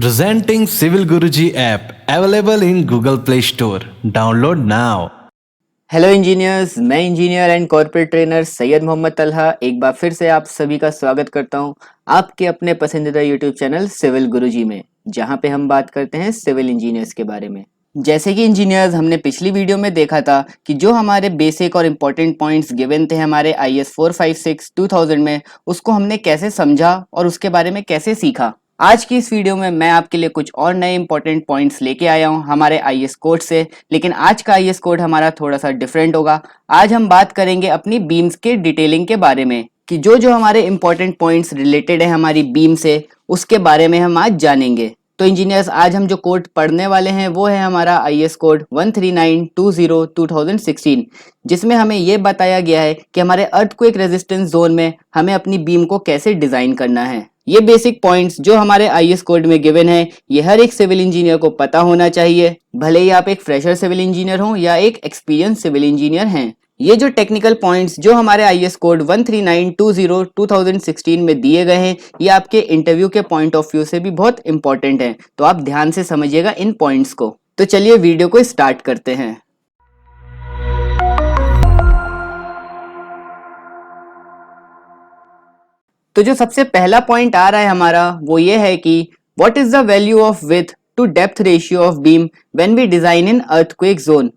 Presenting Civil Guruji app available in Google Play Store. Download now. Hello engineers, मैं engineer and corporate trainer Syed Mohammad Talha एक बार फिर से आप सभी का स्वागत करता हूं आपके अपने पसंदीदा यूट्यूब चैनल सिविल गुरुजी में, जहां पे हम बात करते हैं सिविल इंजीनियर्स के बारे में। जैसे कि इंजीनियर्स हमने पिछली वीडियो में देखा था कि जो हमारे बेसिक और इम्पोर्टेंट पॉइंट्स गिवन थे हमारे IS 456 2000 में, उसको हमने कैसे समझा और उसके बारे में कैसे सीखा। आज की इस वीडियो में मैं आपके लिए कुछ और नए इंपॉर्टेंट पॉइंट्स लेके आया हूं हमारे IS कोड से, लेकिन आज का IS कोड हमारा थोड़ा सा डिफरेंट होगा। आज हम बात करेंगे अपनी बीम्स के डिटेलिंग के बारे में कि जो जो हमारे इंपॉर्टेंट पॉइंट्स रिलेटेड है हमारी बीम से, उसके बारे में हम आज जानेंगे। तो इंजीनियर्स, आज हम जो कोड पढ़ने वाले हैं वो है हमारा IS कोड 13920 जिसमें हमें ये बताया गया है कि हमारे अर्थक्वेक रेजिस्टेंस जोन में हमें अपनी बीम को कैसे डिजाइन करना है। ये बेसिक पॉइंट्स जो हमारे IS कोड में गिवन है, ये हर एक सिविल इंजीनियर को पता होना चाहिए, भले ही आप एक फ्रेशर सिविल इंजीनियर हो या एक एक्सपीरियंस सिविल इंजीनियर हैं। ये जो टेक्निकल पॉइंट्स जो हमारे IS कोड 13920 में दिए गए हैं, ये आपके इंटरव्यू के पॉइंट ऑफ व्यू से भी बहुत इंपॉर्टेंट है, तो आप ध्यान से समझिएगा इन पॉइंट्स को। तो चलिए वीडियो को स्टार्ट करते हैं। तो जो सबसे पहला पॉइंट आ रहा है हमारा वो ये है कि what is the value of width to depth ratio of beam when we design in earthquake zone.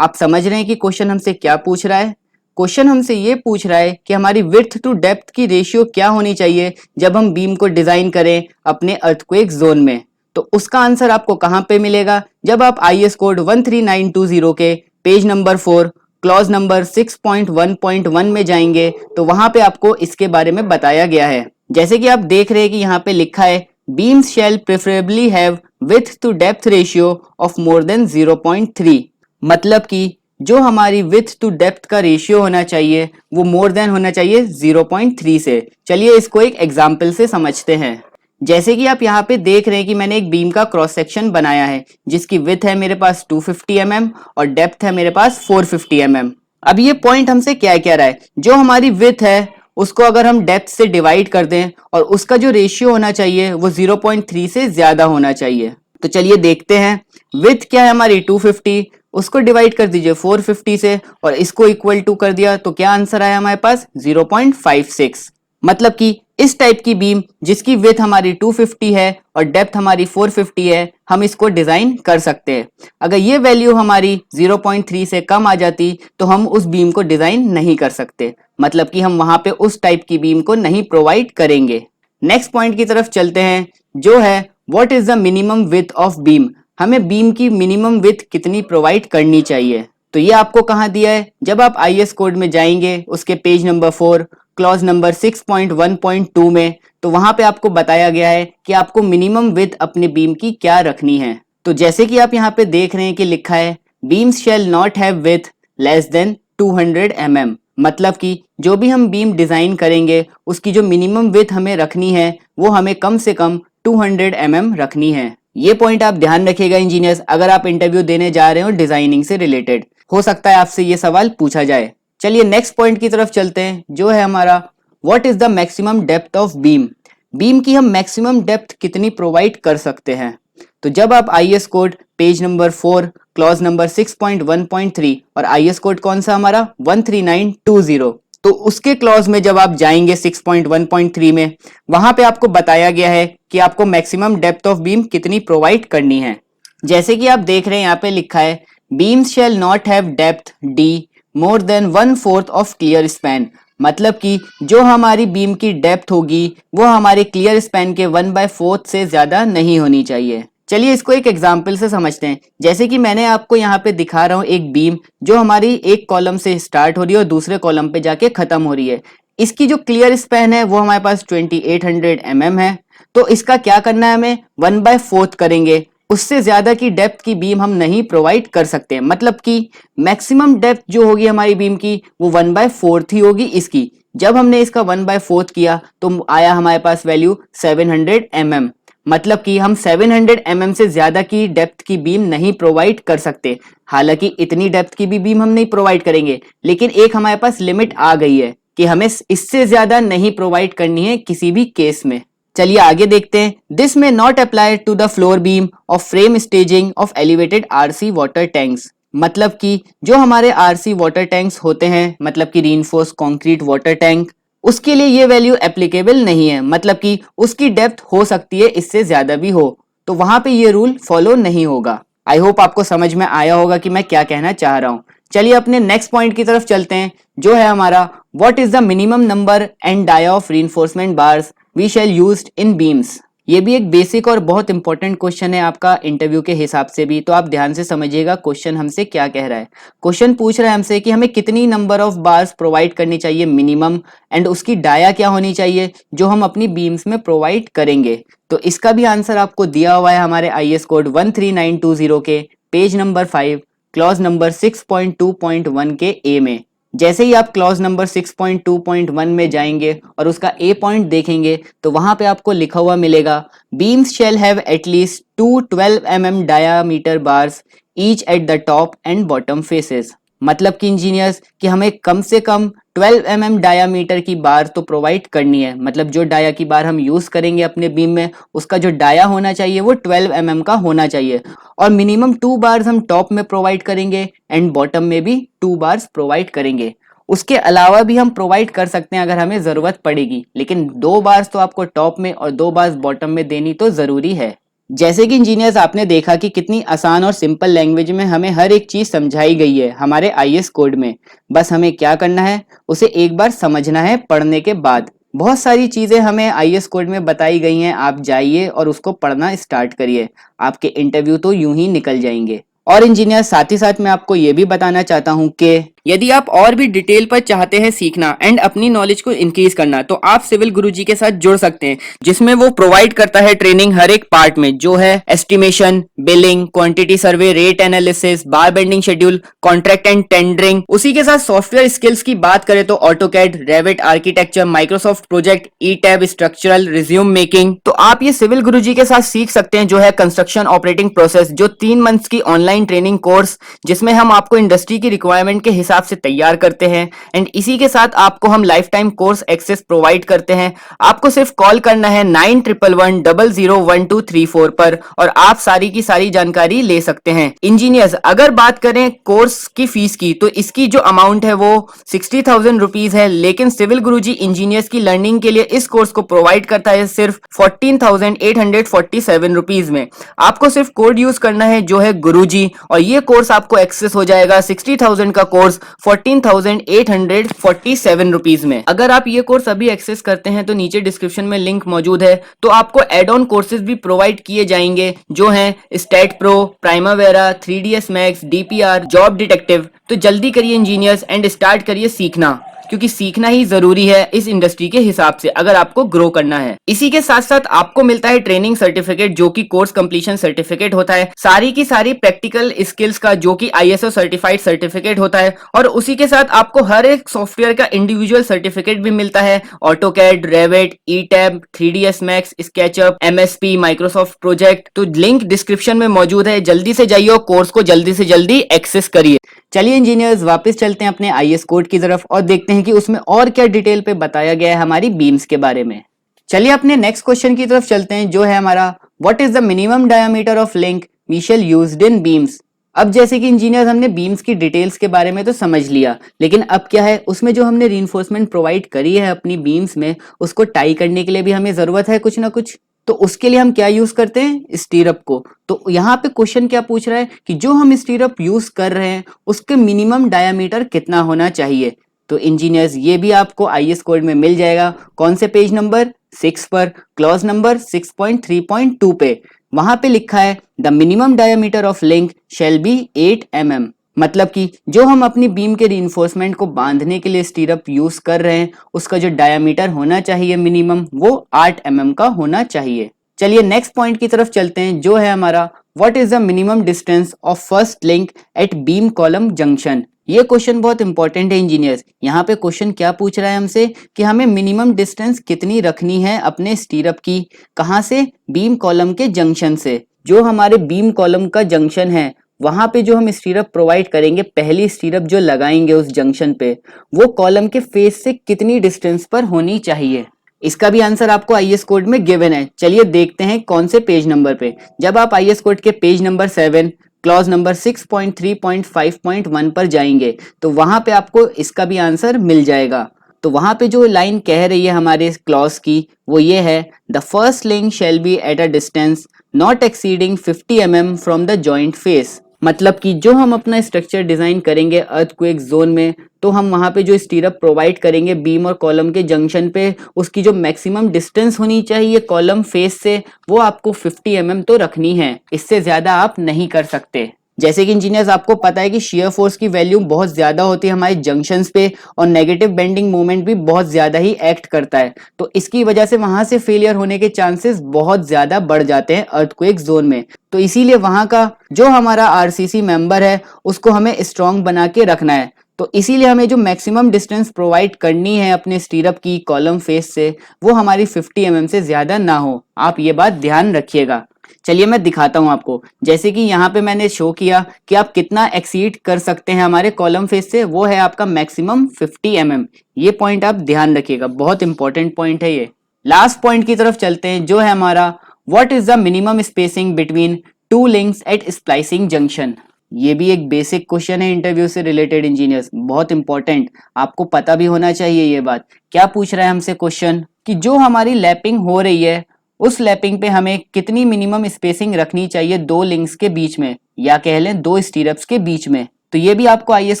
आप समझ रहे हैं कि क्वेश्चन हमसे क्या पूछ रहा है। क्वेश्चन हमसे ये पूछ रहा है कि हमारी विड्थ टू डेप्थ की रेशियो क्या होनी चाहिए जब हम बीम को डिजाइन करें अपने अर्थक्वेक जोन में। तो उसका आंसर आपको कहां पे मिलेगा, जब आप IS कोड 13920 के पेज नंबर 4 क्लॉज नंबर 6.1.1 में जाएंगे तो वहां पे आपको इसके बारे में बताया गया है। जैसे कि आप देख रहे हैं कि यहाँ पे लिखा है beams shall preferably have width to depth ratio of more than 0.3। मतलब कि जो हमारी विड्थ टू डेप्थ का रेशियो होना चाहिए वो मोर देन होना चाहिए 0.3 से। चलिए इसको एक एग्जाम्पल से समझते हैं। जैसे कि आप यहाँ पे देख रहे हैं कि मैंने एक बीम का क्रॉस सेक्शन बनाया है जिसकी विड्थ है मेरे पास 250 mm और डेप्थ है मेरे पास 450 mm। अब ये पॉइंट हमसे क्या कह रहा है, जो हमारी विड्थ है उसको अगर हम डेप्थ से डिवाइड कर दें और उसका जो रेशियो होना चाहिए वो 0.3 से ज्यादा होना चाहिए। तो चलिए देखते हैं, विड्थ क्या है हमारी 250, उसको डिवाइड कर दीजिए 450 से और इसको इक्वल टू कर दिया तो क्या आंसर आया हमारे पास 0.56। मतलब कि इस टाइप की बीम जिसकी विड्थ हमारी 250 है और डेप्थ हमारी 450 है, हम इसको डिजाइन कर सकते हैं। अगर ये वैल्यू हमारी 0.3 से कम आ जाती तो हम उस बीम को डिजाइन नहीं कर सकते, मतलब कि हम वहां पे उस टाइप की बीम को नहीं प्रोवाइड करेंगे। नेक्स्ट पॉइंट की तरफ चलते हैं, जो है what is the minimum width of beam. हमें बीम की मिनिमम विड्थ कितनी प्रोवाइड करनी चाहिए। तो ये आपको कहाँ दिया है, जब आप IS कोड में जाएंगे उसके पेज नंबर 4 क्लॉज नंबर 6.1.2 में, तो वहां पे आपको बताया गया है कि आपको मिनिमम विड्थ अपने बीम की क्या रखनी है। तो जैसे कि आप यहाँ पे देख रहे हैं कि लिखा है beams shall not have width less than 200 mm। मतलब कि जो भी हम बीम डिजाइन करेंगे उसकी जो मिनिमम विड्थ हमें रखनी है वो हमें कम से कम 200 mm रखनी है। ये पॉइंट आप ध्यान रखिएगा इंजीनियर्स, अगर आप इंटरव्यू देने जा रहे हो डिजाइनिंग से रिलेटेड, हो सकता है आपसे ये सवाल पूछा जाए। चलिए नेक्स्ट पॉइंट की तरफ चलते हैं, जो है हमारा what is the maximum depth of beam. Beam की हम मैक्सिमम डेप्थ कितनी प्रोवाइड कर सकते हैं। तो जब आप IS code page number 4 clause number 6.1.3 और IS कोड कौन सा हमारा 13920, तो उसके क्लॉज में जब आप जाएंगे 6.1.3 में, वहां पे आपको बताया गया है कि आपको मैक्सिमम डेप्थ ऑफ बीम कितनी प्रोवाइड करनी है। जैसे कि आप देख रहे हैं यहाँ पे लिखा है beams shall not have depth D more than 1/4 of clear span. मतलब कि जो हमारी बीम की डेप्थ होगी वो हमारे क्लियर स्पैन के 1/4 से ज्यादा नहीं होनी चाहिए। चलिए इसको एक एग्जाम्पल से समझते हैं। जैसे कि मैंने आपको यहाँ पे दिखा रहा हूँ एक बीम जो हमारी एक कॉलम से स्टार्ट हो रही है और दूसरे कॉलम पे जाके खत्म हो रही है। इसकी जो क्लियर स्पैन है वो हमारे पास 2800 mm है। तो इसका क्या करना है, हमें 1/4 करेंगे, उससे ज्यादा की डेप्थ की बीम हम नहीं प्रोवाइड कर सकते। मतलब कि मैक्सिमम डेप्थ जो होगी हमारी बीम की वो 1/4 ही होगी इसकी। जब हमने इसका 1/4 किया तो आया हमारे पास वैल्यू 700 mm। मतलब कि हम 700 mm से ज्यादा की डेप्थ की बीम नहीं प्रोवाइड कर सकते। हालांकि इतनी डेप्थ की भी बीम हम नहीं प्रोवाइड करेंगे, लेकिन एक हमारे पास लिमिट आ गई है कि हमें इससे ज्यादा नहीं प्रोवाइड करनी है किसी भी केस में। चलिए आगे देखते हैं। This may not apply to the floor beam of frame staging of elevated RC water tanks. मतलब कि जो हमारे आरसी वाटर टैंक्स होते हैं, मतलब कि रीइंफोर्स कंक्रीट वाटर टैंक, उसके लिए ये वैल्यू एप्लीकेबल नहीं है। मतलब कि उसकी डेप्थ हो सकती है इससे ज्यादा भी हो, तो वहां पे ये रूल फॉलो नहीं होगा। आई होप आपको समझ में आया होगा कि मैं क्या कहना चाह रहा हूं। चलिए अपने नेक्स्ट पॉइंट की तरफ चलते हैं, जो है हमारा what is the minimum number and dia of reinforcement bars we shall used in beams. ये भी एक बेसिक और बहुत इंपॉर्टेंट क्वेश्चन है आपका इंटरव्यू के हिसाब से भी, तो आप ध्यान से समझिएगा क्वेश्चन हमसे क्या कह रहा है। क्वेश्चन पूछ रहा है हमसे कि हमें कितनी नंबर ऑफ बार्स प्रोवाइड करनी चाहिए मिनिमम, एंड उसकी डाया क्या होनी चाहिए जो हम अपनी बीम्स में प्रोवाइड करेंगे। तो इसका भी आंसर आपको दिया हुआ है हमारे IS कोड 13920 के पेज नंबर 5 क्लॉज नंबर 6.2.1 के ए में। जैसे ही आप क्लॉज नंबर 6.2.1 में जाएंगे और उसका ए पॉइंट देखेंगे तो वहां पे आपको लिखा हुआ मिलेगा beams shall have at least 12 mm diameter bars each at the top and bottom faces. मतलब कि इंजीनियर्स कि हमें कम से कम 12 mm डायामीटर की बार तो प्रोवाइड करनी है। मतलब जो डाया की बार हम यूज करेंगे अपने बीम में, उसका जो डाया होना चाहिए वो 12 mm का होना चाहिए, और मिनिमम 2 बार्स हम टॉप में प्रोवाइड करेंगे एंड बॉटम में भी 2 बार्स प्रोवाइड करेंगे। उसके अलावा भी हम प्रोवाइड कर सकते हैं अगर हमें जरूरत पड़ेगी, लेकिन 2 बार्स तो आपको टॉप में और 2 बार्स बॉटम में देनी तो जरूरी है। जैसे कि इंजीनियर्स आपने देखा कि कितनी आसान और सिंपल लैंग्वेज में हमें हर एक चीज समझाई गई है हमारे IS कोड में। बस हमें क्या करना है, उसे एक बार समझना है पढ़ने के बाद। बहुत सारी चीजें हमें IS कोड में बताई गई हैं, आप जाइए और उसको पढ़ना स्टार्ट करिए, आपके इंटरव्यू तो यूं ही निकल जाएंगे। और इंजीनियर साथ ही साथ मैं आपको ये भी बताना चाहता हूँ कि यदि आप और भी डिटेल पर चाहते हैं सीखना एंड अपनी नॉलेज को इंक्रीज करना, तो आप सिविल गुरुजी के साथ जुड़ सकते हैं, जिसमें वो प्रोवाइड करता है ट्रेनिंग हर एक पार्ट में, जो है estimation, billing, quantity survey, rate analysis, bar bending schedule, contract and tendering. उसी के साथ सॉफ्टवेयर स्किल्स की बात करें तो AutoCAD, Revit architecture, Microsoft project, ETABS, structural, resume making. तो आप ये सिविल गुरुजी के साथ सीख सकते हैं, जो है कंस्ट्रक्शन ऑपरेटिंग प्रोसेस, जो 3 मंथ्स की ऑनलाइन ट्रेनिंग कोर्स, जिसमें हम आपको इंडस्ट्री की रिक्वायरमेंट के हिसाब से तैयार करते हैं, एंड इसी के साथ आपको हम life time course access provide करते हैं। आपको सिर्फ कॉल करना है 9111001234 पर और आप सारी की सारी जानकारी ले सकते हैं। इंजीनियर्स अगर बात करें कोर्स की फीस की, तो इसकी जो अमाउंट है वो 60,000 रुपीज है, लेकिन सिविल गुरुजी इंजीनियर्स की लर्निंग के लिए इस कोर्स को प्रोवाइड करता है सिर्फ 14,847 रुपीज में। आपको सिर्फ कोड यूज करना है जो है गुरुजी, और ये कोर्स आपको एक्सेस हो जाएगा 60,000 का कोर्स 14,847 रुपीज में। अगर आप ये कोर्स अभी एक्सेस करते हैं तो नीचे डिस्क्रिप्शन में लिंक मौजूद है, तो आपको एड ऑन कोर्सेज भी प्रोवाइड किए जाएंगे, जो हैं STAAD Pro, Primavera, 3ds Max, DPR, job detective. तो जल्दी करिए इंजीनियर्स एंड स्टार्ट करिए सीखना, क्योंकि सीखना ही जरूरी है इस इंडस्ट्री के हिसाब से अगर आपको ग्रो करना है। इसी के साथ साथ आपको मिलता है ट्रेनिंग सर्टिफिकेट, जो कि कोर्स कंप्लीशन सर्टिफिकेट होता है, सारी की सारी प्रैक्टिकल स्किल्स का, जो कि ISO सर्टिफाइड सर्टिफिकेट होता है, और उसी के साथ आपको हर एक सॉफ्टवेयर का इंडिविजुअल सर्टिफिकेट भी मिलता है, AutoCAD, Revit, ETABS, 3ds Max, SketchUp, MSP, Microsoft project. तो लिंक डिस्क्रिप्शन में मौजूद है, जल्दी से जाइए और कोर्स को जल्दी से जल्दी एक्सेस करिए। चलिए इंजीनियर्स वापस चलते हैं अपने IS कोड की तरफ और देखते हैं कि उसमें और क्या डिटेल पे बताया गया है हमारी बीम्स के बारे में। चलिए अपने नेक्स्ट क्वेश्चन की तरफ चलते हैं, जो है हमारा what is the minimum diameter of link we shall used in beams. अब जैसे कि इंजीनियर्स हमने बीम्स की डिटेल्स के बारे में तो समझ लिया, लेकिन अब क्या है, उसमें जो हमने रीइंफोर्समेंट प्रोवाइड करी है अपनी बीम्स में, उसको टाई करने के लिए भी हमें जरूरत है कुछ ना कुछ। तो उसके लिए हम क्या यूज करते हैं, स्टीरअप को। तो यहाँ पे क्वेश्चन क्या पूछ रहा है कि जो हम स्टीरअप यूज कर रहे हैं उसके मिनिमम डायमीटर कितना होना चाहिए। तो इंजीनियर्स ये भी आपको IS कोड में मिल जाएगा, कौन से पेज नंबर 6 पर, क्लॉज नंबर 6.3.2 पे। वहां पे लिखा है the minimum diameter of link shall be 8 mm। मतलब कि जो हम अपनी बीम के रीइंफोर्समेंट को बांधने के लिए स्टीरअप यूज कर रहे हैं, उसका जो डायमीटर होना चाहिए मिनिमम, वो 8 mm का होना चाहिए। चलिए नेक्स्ट पॉइंट की तरफ चलते हैं, जो है हमारा what is the minimum distance of first link eight beam column junction. ये क्वेश्चन बहुत इंपॉर्टेंट है इंजीनियर्स। यहाँ पे क्वेश्चन क्या पूछ रहा है हमसे कि हमें मिनिमम डिस्टेंस कितनी रखनी है अपने स्टीरअप की, कहाँ से, बीम कॉलम के जंक्शन से। जो हमारे बीम कॉलम का जंक्शन है, वहां पे जो हम स्टीरअप प्रोवाइड करेंगे, पहली स्टीरअप जो लगाएंगे उस जंक्शन पे, वो कॉलम के फेस से कितनी डिस्टेंस पर होनी चाहिए। इसका भी आंसर आपको आईएस कोड में गिवन है। चलिए देखते हैं कौन से पेज नंबर पे। जब आप आईएस कोड के पेज नंबर 7 क्लॉज नंबर 6.3.5.1 पर जाएंगे तो वहां पे आपको इसका भी आंसर मिल जाएगा। तो वहां पे जो लाइन कह रही है हमारे क्लॉज की वो ये है, the first link shall be at a distance not exceeding 50 mm from the joint face. मतलब कि जो हम अपना स्ट्रक्चर डिजाइन करेंगे अर्थक्वेक जोन में, तो हम वहां पे जो स्टीरअप प्रोवाइड करेंगे बीम और कॉलम के जंक्शन पे, उसकी जो मैक्सिमम डिस्टेंस होनी चाहिए कॉलम फेस से वो आपको 50 mm तो रखनी है, इससे ज्यादा आप नहीं कर सकते। जैसे कि इंजीनियर्स आपको पता है कि शियर फोर्स की वैल्यू बहुत ज्यादा होती है हमारे जंक्शंस पे और नेगेटिव बेंडिंग मोमेंट भी बहुत ज्यादा ही एक्ट करता है, तो इसकी वजह से वहां से फेलियर होने के चांसेस बहुत ज्यादा बढ़ जाते हैं अर्थक्वेक जोन में। तो इसीलिए वहां का जो हमारा आरसीसी मेंबर है उसको हमें स्ट्रांग बना के रखना है। तो इसीलिए हमें जो मैक्सिमम डिस्टेंस प्रोवाइड करनी है अपने स्टीरअप की कॉलम फेस से वो हमारी 50 mm से ज्यादा ना हो। आप ये बात ध्यान रखिएगा। चलिए मैं दिखाता हूं आपको। जैसे कि यहाँ पे मैंने शो किया कि आप कितना एक्सीड कर सकते हैं हमारे कॉलम फेस से, वो है आपका मैक्सिमम 50 mm। ये पॉइंट आप ध्यान रखिएगा, बहुत इंपॉर्टेंट पॉइंट है ये। लास्ट पॉइंट की तरफ चलते हैं जो है हमारा, what is the minimum spacing between two links at splicing junction. ये भी एक बेसिक क्वेश्चन है इंटरव्यू से रिलेटेड इंजीनियर्स, बहुत इंपॉर्टेंट, आपको पता भी होना चाहिए ये बात। क्या पूछ रहा है हमसे क्वेश्चन कि जो हमारी लैपिंग हो रही है उस लैपिंग पे हमें कितनी मिनिमम स्पेसिंग रखनी चाहिए दो लिंक्स के बीच में, या कह लें दो स्टीरअप्स के बीच में। तो ये भी आपको आईएस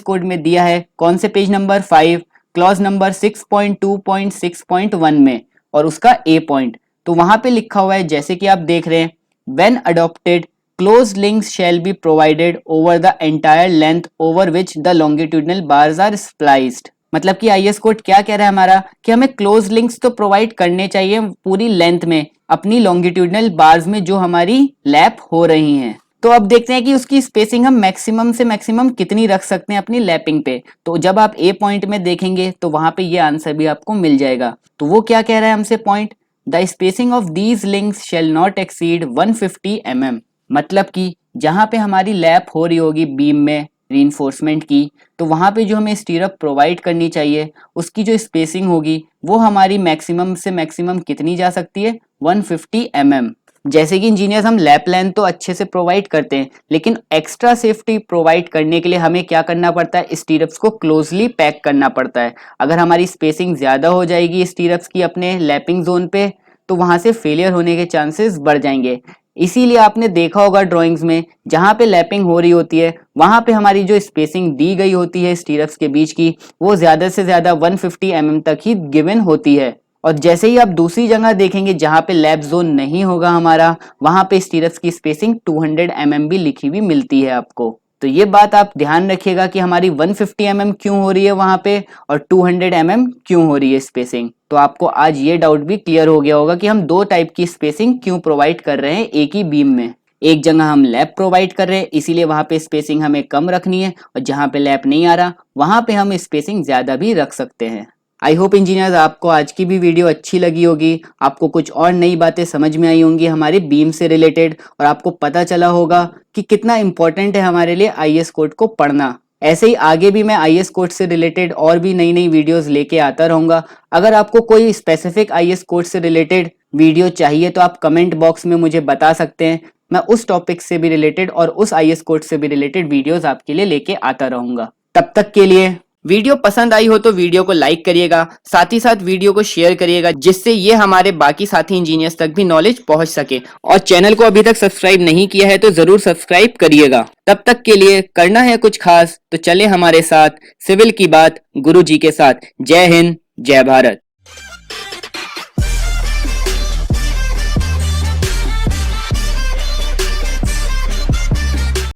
कोड में दिया है। कौन से पेज नंबर 5 क्लॉज नंबर 6.2.6.1 में, और उसका ए पॉइंट। तो वहां पे लिखा हुआ है जैसे कि आप देख रहे हैं, when adopted closed links shall be provided over the entire length over which the longitudinal bars are spliced। मतलब कि आईएस कोड क्या कह रहा है हमारा कि हमें क्लोज लिंक्स तो प्रोवाइड करने चाहिए पूरी लेंथ में अपनी लॉन्गिट्यूडनल बार्स में जो हमारी लैप हो रही हैं। तो अब देखते हैं कि उसकी स्पेसिंग हम मैक्सिमम से मैक्सिमम कितनी रख सकते हैं अपनी लैपिंग पे। तो जब आप ए पॉइंट में देखेंगे तो वहां पे ये आंसर भी आपको मिल जाएगा। तो वो क्या कह रहा है हमसे point, the spacing of these links shall not exceed 150 mm। मतलब कि जहां पे हमारी लैप हो रही होगी बीम में रीइंफोर्समेंट की, तो वहां पे जो हमें स्टीरअप प्रोवाइड करनी चाहिए उसकी जो स्पेसिंग होगी वो हमारी मैक्सिमम से मैक्सिमम कितनी जा सकती है, 150 mm। जैसे कि इंजीनियर्स हम लैप लेंथ तो अच्छे से प्रोवाइड करते हैं, लेकिन एक्स्ट्रा सेफ्टी प्रोवाइड करने के लिए हमें क्या करना पड़ता है, स्टीरअप्स को क्लोजली पैक करना पड़ता है। अगर हमारी स्पेसिंग ज्यादा हो जाएगी स्टीरअप्स की अपने लैपिंग जोन पे तो वहां से फेलियर होने के चांसेस बढ़ जाएंगे। इसीलिए आपने देखा होगा ड्राइंग्स में जहां पे लैपिंग हो रही होती है वहां पे हमारी जो स्पेसिंग दी गई होती है स्टीरअप्स के बीच की वो ज्यादा से ज्यादा 150 mm तक ही गिवन होती है। और जैसे ही आप दूसरी जगह देखेंगे जहां पे लैप जोन नहीं होगा हमारा, वहां पे स्टीरअप्स की स्पेसिंग 200 mm भी लिखी हुई मिलती है आपको। तो ये बात आप ध्यान रखिएगा कि हमारी 150 mm क्यों हो रही है वहां पे और 200 mm क्यों हो रही है स्पेसिंग। तो आपको आज ये डाउट भी क्लियर हो गया होगा कि हम दो टाइप की स्पेसिंग क्यों प्रोवाइड कर रहे हैं एक ही बीम में। एक जगह हम लैप प्रोवाइड कर रहे हैं इसीलिए वहां पे स्पेसिंग हमें कम रखनी है, और जहां पे लैप नहीं आ रहा वहां पे हम स्पेसिंग ज्यादा भी रख सकते हैं। आई होप इंजीनियर्स आपको आज की भी वीडियो अच्छी लगी होगी, आपको कुछ और नई बातें समझ में आई होंगी हमारे बीम से रिलेटेड, और आपको पता चला होगा कि कितना इंपॉर्टेंट है हमारे लिए आईएस कोड को पढ़ना। ऐसे ही आगे भी मैं आईएस कोड से रिलेटेड और भी नई नई वीडियोस लेके आता रहूंगा। अगर आपको कोई स्पेसिफिक आईएस कोड से रिलेटेड वीडियो चाहिए तो आप कमेंट बॉक्स में मुझे बता सकते हैं, मैं उस टॉपिक से भी रिलेटेड और उस आईएस कोड से भी रिलेटेड वीडियोस आपके लिए लेके आता रहूंगा। तब तक के लिए वीडियो पसंद आई हो तो वीडियो को लाइक करिएगा, साथ ही साथ वीडियो को शेयर करिएगा जिससे ये हमारे बाकी साथी इंजीनियर्स तक भी नॉलेज पहुंच सके। और चैनल को अभी तक सब्सक्राइब नहीं किया है तो जरूर सब्सक्राइब करिएगा। तब तक के लिए करना है कुछ खास तो चले हमारे साथ सिविल की बात गुरु जी के साथ। जय हिंद, जय भारत।